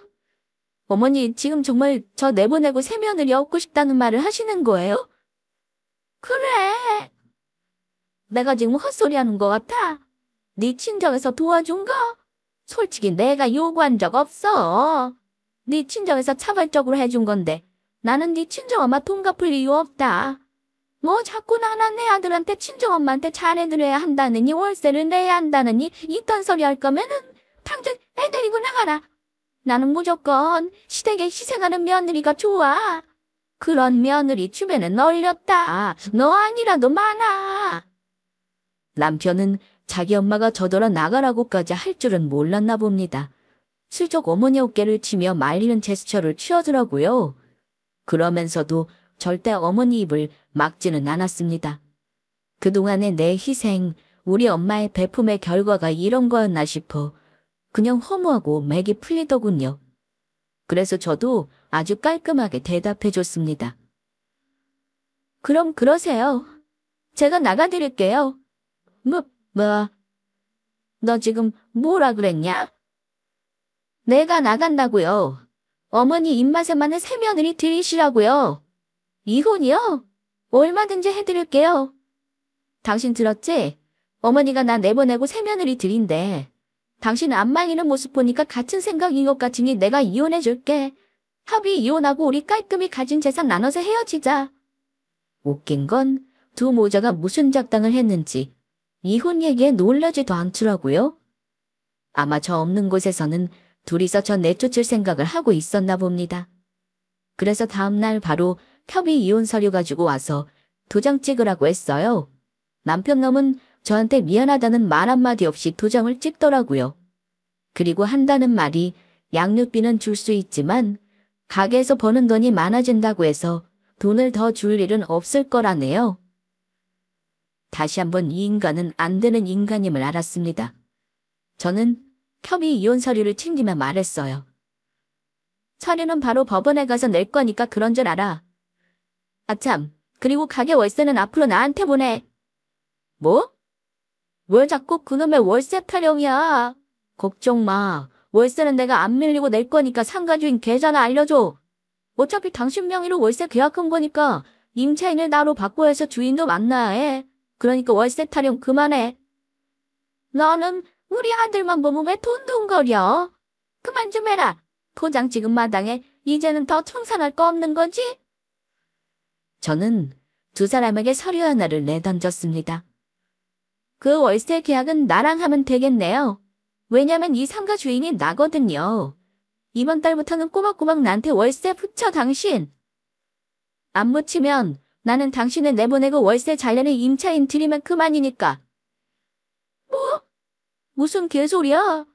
어머니 지금 정말 저 내보내고 새 며느리 얻고 싶다는 말을 하시는 거예요? 그래. 내가 지금 헛소리하는 것 같아. 네 친정에서 도와준 거? 솔직히 내가 요구한 적 없어. 네 친정에서 차발적으로 해준 건데 나는 네 친정엄마 돈 갚을 이유 없다. 뭐 자꾸 나나 내 아들한테 친정엄마한테 잘해드려야 한다느니 월세를 내야 한다느니 이딴 소리 할 거면은 당장 애 데리고 나가라. 나는 무조건 시댁에 희생하는 며느리가 좋아. 그런 며느리 주변에 널렸다. 너 아니라도 많아. 남편은 자기 엄마가 저더러 나가라고까지 할 줄은 몰랐나 봅니다. 슬쩍 어머니 어깨를 치며 말리는 제스처를 취하더라고요. 그러면서도 절대 어머니 입을 막지는 않았습니다. 그동안의 내 희생, 우리 엄마의 배품의 결과가 이런 거였나 싶어 그냥 허무하고 맥이 풀리더군요. 그래서 저도 아주 깔끔하게 대답해줬습니다. 그럼 그러세요. 제가 나가드릴게요. 너 지금 뭐라 그랬냐? 내가 나간다고요. 어머니 입맛에 맞는 새 며느리 들이시라고요. 이혼이요? 얼마든지 해드릴게요. 당신 들었지? 어머니가 나 내보내고 새 며느리 들인데 당신 안 말리는 모습 보니까 같은 생각인 것 같으니 내가 이혼해줄게. 합의 이혼하고 우리 깔끔히 가진 재산 나눠서 헤어지자. 웃긴 건 두 모자가 무슨 작당을 했는지 이혼 얘기에 놀라지도 않더라고요. 아마 저 없는 곳에서는 둘이서 저 내쫓을 생각을 하고 있었나 봅니다. 그래서 다음날 바로 협의 이혼 서류 가지고 와서 도장 찍으라고 했어요. 남편 놈은 저한테 미안하다는 말 한마디 없이 도장을 찍더라고요. 그리고 한다는 말이 양육비는 줄 수 있지만 가게에서 버는 돈이 많아진다고 해서 돈을 더 줄 일은 없을 거라네요. 다시 한번 이 인간은 안 되는 인간임을 알았습니다. 저는 협의 이혼 서류를 챙기며 말했어요. 서류는 바로 법원에 가서 낼 거니까 그런 줄 알아. 아참, 그리고 가게 월세는 앞으로 나한테 보내. 뭐? 왜 자꾸 그놈의 월세 타령이야? 걱정 마. 월세는 내가 안 밀리고 낼 거니까 상가주인 계좌나 알려줘. 어차피 당신 명의로 월세 계약한 거니까 임차인을 나로 바꿔야 해서 주인도 만나야 해. 그러니까 월세 타령 그만해. 너는 우리 아들만 보면 왜 돈돈거려? 그만 좀 해라. 고장 지금 마당에 이제는 더 청산할 거 없는 거지? 저는 두 사람에게 서류 하나를 내던졌습니다. 그 월세 계약은 나랑 하면 되겠네요. 왜냐면 이 상가 주인이 나거든요. 이번 달부터는 꼬박꼬박 나한테 월세 붙여 당신. 안 붙이면 나는 당신을 내보내고 월세 잘내는 임차인 들이면 그만이니까. 뭐? 무슨 개소리야?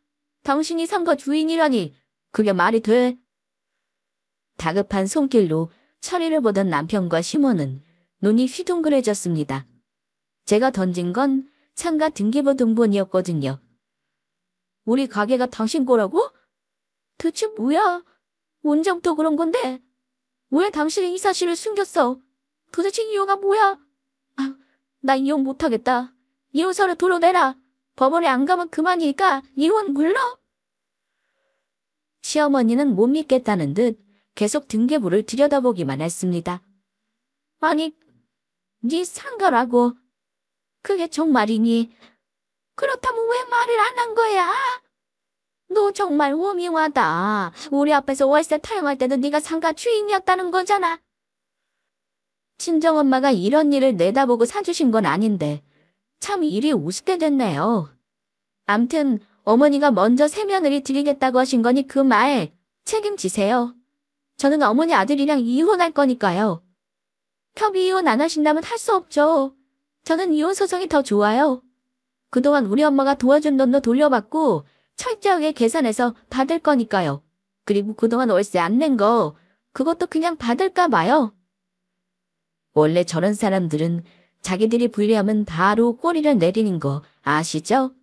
당신이 상가 주인이라니 그게 말이 돼? 다급한 손길로 서리를 보던 남편과 시몬은 눈이 휘둥그레졌습니다. 제가 던진 건 상가 등기부 등본이었거든요. 우리 가게가 당신 거라고? 대체 뭐야? 언제부터 그런 건데? 왜 당신이 이 사실을 숨겼어? 도대체 이유가 뭐야? 아, 나 이혼 못하겠다. 이혼서를 도려내라. 법원에 안 가면 그만이니까 이혼 물러? 시어머니는 못 믿겠다는 듯 계속 등기부를 들여다보기만 했습니다. 아니, 네 상가라고. 그게 정말이니? 그렇다면 왜 말을 안 한 거야? 너 정말 오명하다. 우리 앞에서 월세 타령할 때도 네가 상가 주인이었다는 거잖아. 친정엄마가 이런 일을 내다보고 사주신 건 아닌데 참 일이 우습게 됐네요. 암튼 어머니가 먼저 새며느리 드리겠다고 하신 거니 그 말 책임지세요. 저는 어머니 아들이랑 이혼할 거니까요. 협의 이혼 안 하신다면 할 수 없죠. 저는 이혼 소송이 더 좋아요. 그동안 우리 엄마가 도와준 돈도 돌려받고 철저하게 계산해서 받을 거니까요. 그리고 그동안 월세 안 낸 거 그것도 그냥 받을까 봐요. 원래 저런 사람들은 자기들이 불리하면 바로 꼬리를 내리는 거 아시죠?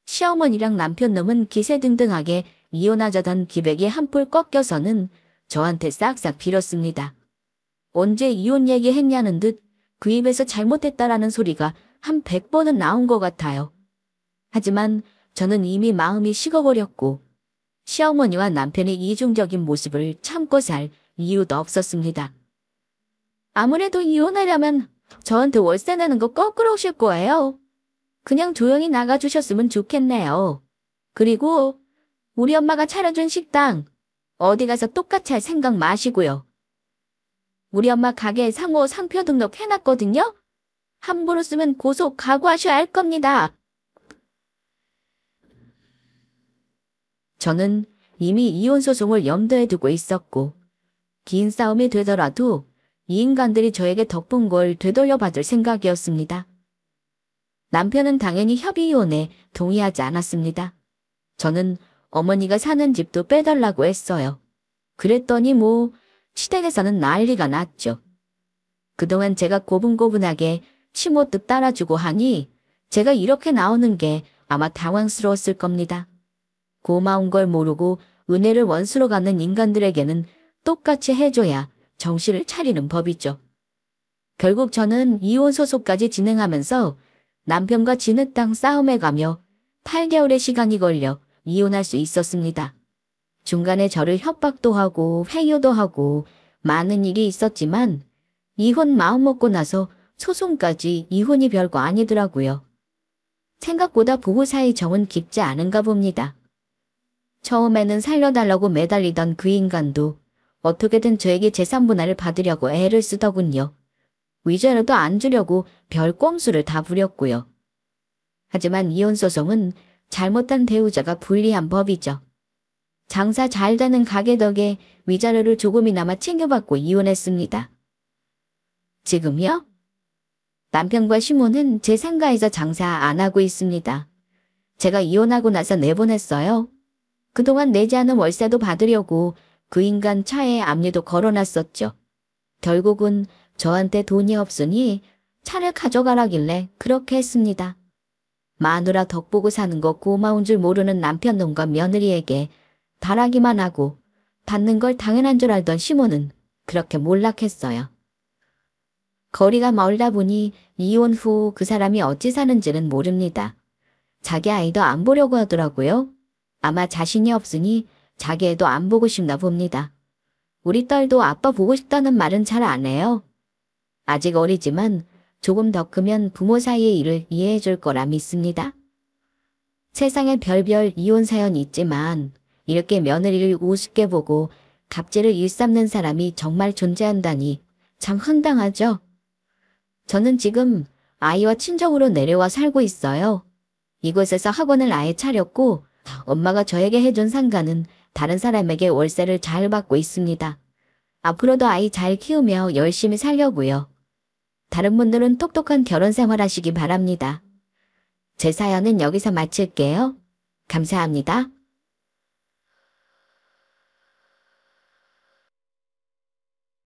시어머니랑 남편놈은 기세등등하게 이혼하자던 기백이 한풀 꺾여서는 저한테 싹싹 빌었습니다. 언제 이혼 얘기했냐는 듯 그 입에서 잘못했다라는 소리가 한 100번은 나온 것 같아요. 하지만 저는 이미 마음이 식어버렸고 시어머니와 남편의 이중적인 모습을 참고 살 이유도 없었습니다. 아무래도 이혼하려면 저한테 월세 내는 거 거꾸로 오실 거예요. 그냥 조용히 나가주셨으면 좋겠네요. 그리고 우리 엄마가 차려준 식당 어디 가서 똑같이 할 생각 마시고요. 우리 엄마 가게에 상호 상표 등록 해놨거든요. 함부로 쓰면 고소 각오하셔야 할 겁니다. 저는 이미 이혼 소송을 염두에 두고 있었고 긴 싸움이 되더라도 이 인간들이 저에게 덕분 걸 되돌려받을 생각이었습니다. 남편은 당연히 협의 이혼에 동의하지 않았습니다. 저는 어머니가 사는 집도 빼달라고 했어요. 그랬더니 시댁에서는 난리가 났죠. 그동안 제가 고분고분하게 치모뜻 따라주고 하니 제가 이렇게 나오는 게 아마 당황스러웠을 겁니다. 고마운 걸 모르고 은혜를 원수로 갚는 인간들에게는 똑같이 해줘야 정신을 차리는 법이죠. 결국 저는 이혼 소송까지 진행하면서 남편과 진흙탕 싸움에 가며 8개월의 시간이 걸려 이혼할 수 있었습니다. 중간에 저를 협박도 하고 회유도 하고 많은 일이 있었지만 이혼 마음먹고 나서 소송까지 이혼이 별거 아니더라고요. 생각보다 부부 사이 정은 깊지 않은가 봅니다. 처음에는 살려달라고 매달리던 그 인간도 어떻게든 저에게 재산 분할을 받으려고 애를 쓰더군요. 위자료도 안 주려고 별 꼼수를 다 부렸고요. 하지만 이혼 소송은 잘못한 배우자가 불리한 법이죠. 장사 잘 되는 가게 덕에 위자료를 조금이나마 챙겨받고 이혼했습니다. 지금요? 남편과 시모는 제 상가에서 장사 안 하고 있습니다. 제가 이혼하고 나서 내보냈어요. 그동안 내지 않은 월세도 받으려고 그 인간 차에 압류도 걸어놨었죠. 결국은 저한테 돈이 없으니 차를 가져가라길래 그렇게 했습니다. 마누라 덕보고 사는 거 고마운 줄 모르는 남편놈과 며느리에게 바라기만 하고 받는 걸 당연한 줄 알던 시모는 그렇게 몰락했어요. 거리가 멀다 보니 이혼 후 그 사람이 어찌 사는지는 모릅니다. 자기 아이도 안 보려고 하더라고요. 아마 자신이 없으니 자기 애도 안 보고 싶나 봅니다. 우리 딸도 아빠 보고 싶다는 말은 잘 안 해요. 아직 어리지만 조금 더 크면 부모 사이의 일을 이해해 줄 거라 믿습니다. 세상에 별별 이혼 사연이 있지만 이렇게 며느리를 우습게 보고 갑질을 일삼는 사람이 정말 존재한다니 참 황당하죠. 저는 지금 아이와 친정으로 내려와 살고 있어요. 이곳에서 학원을 아예 차렸고 엄마가 저에게 해준 상가는 다른 사람에게 월세를 잘 받고 있습니다. 앞으로도 아이 잘 키우며 열심히 살려고요. 다른 분들은 똑똑한 결혼 생활 하시기 바랍니다. 제 사연은 여기서 마칠게요. 감사합니다.